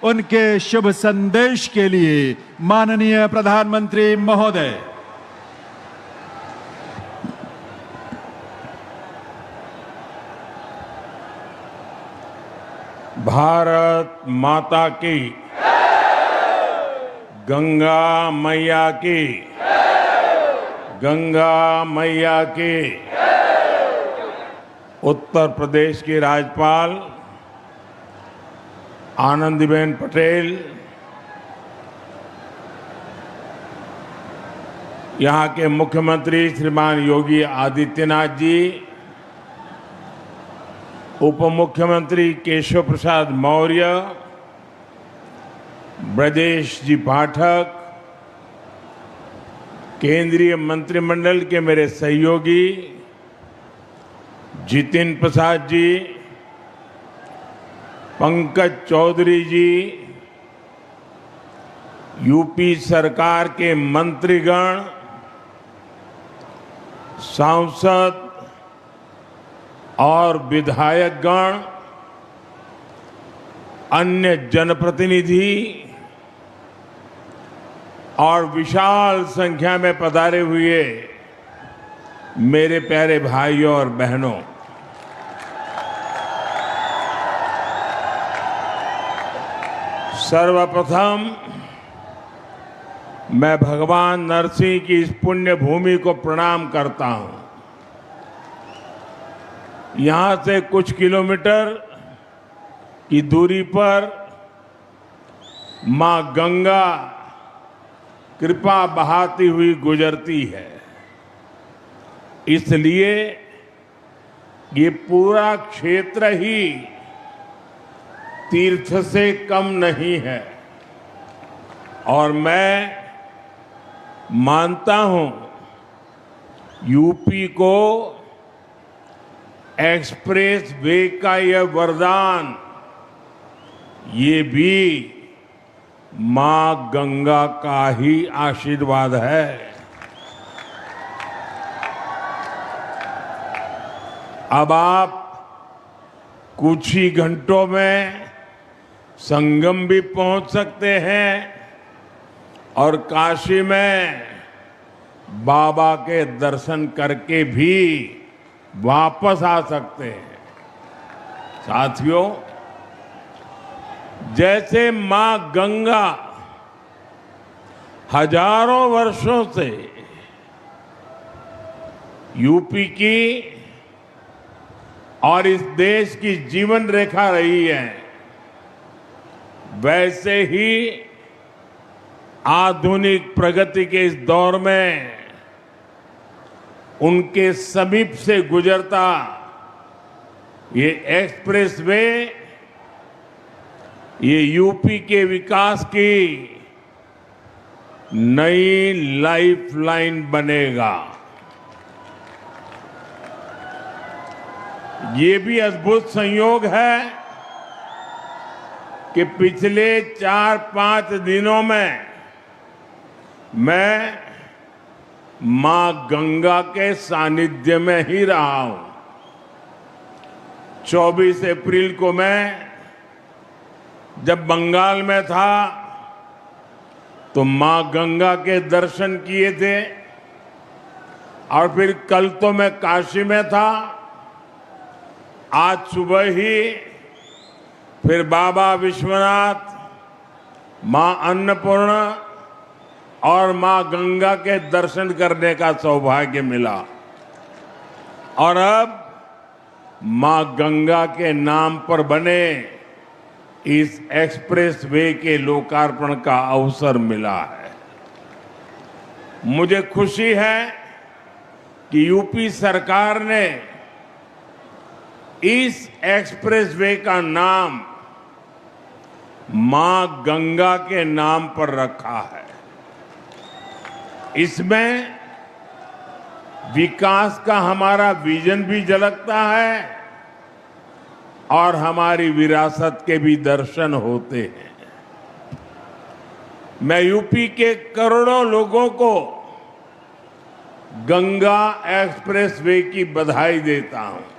उनके शुभ संदेश के लिए माननीय प्रधानमंत्री महोदय। भारत माता की, गंगा मैया की, गंगा मैया की। उत्तर प्रदेश की राज्यपाल आनंदीबेन पटेल, यहाँ के मुख्यमंत्री श्रीमान योगी आदित्यनाथ जी, उप मुख्यमंत्री केशव प्रसाद मौर्य, ब्रजेश जी पाठक, केंद्रीय मंत्रिमंडल के मेरे सहयोगी जितिन प्रसाद जी, पंकज चौधरी जी, यूपी सरकार के मंत्रीगण, सांसद और विधायकगण, अन्य जनप्रतिनिधि और विशाल संख्या में पधारे हुए मेरे प्यारे भाइयों और बहनों, सर्वप्रथम मैं भगवान नरसिंह की इस पुण्य भूमि को प्रणाम करता हूं। यहां से कुछ किलोमीटर की दूरी पर मां गंगा कृपा बहाती हुई गुजरती है, इसलिए ये पूरा क्षेत्र ही तीर्थ से कम नहीं है। और मैं मानता हूं यूपी को एक्सप्रेस वे का यह वरदान, ये भी मां गंगा का ही आशीर्वाद है। अब आप कुछ ही घंटों में संगम भी पहुंच सकते हैं और काशी में बाबा के दर्शन करके भी वापस आ सकते हैं। साथियों, जैसे मां गंगा हजारों वर्षों से यूपी की और इस देश की जीवन रेखा रही है, वैसे ही आधुनिक प्रगति के इस दौर में उनके समीप से गुजरता ये एक्सप्रेसवे, ये यूपी के विकास की नई लाइफलाइन बनेगा। ये भी अद्भुत संयोग है कि पिछले 4-5 दिनों में मैं मां गंगा के सानिध्य में ही रहा हूं। 24 अप्रैल को मैं जब बंगाल में था तो मां गंगा के दर्शन किए थे, और फिर कल तो मैं काशी में था। आज सुबह ही फिर बाबा विश्वनाथ, मां अन्नपूर्णा और मां गंगा के दर्शन करने का सौभाग्य मिला। और अब मां गंगा के नाम पर बने इस एक्सप्रेस वे के लोकार्पण का अवसर मिला है। मुझे खुशी है कि यूपी सरकार ने इस एक्सप्रेस वे का नाम मां गंगा के नाम पर रखा है। इसमें विकास का हमारा विजन भी झलकता है और हमारी विरासत के भी दर्शन होते हैं। मैं यूपी के करोड़ों लोगों को गंगा एक्सप्रेस वे की बधाई देता हूं।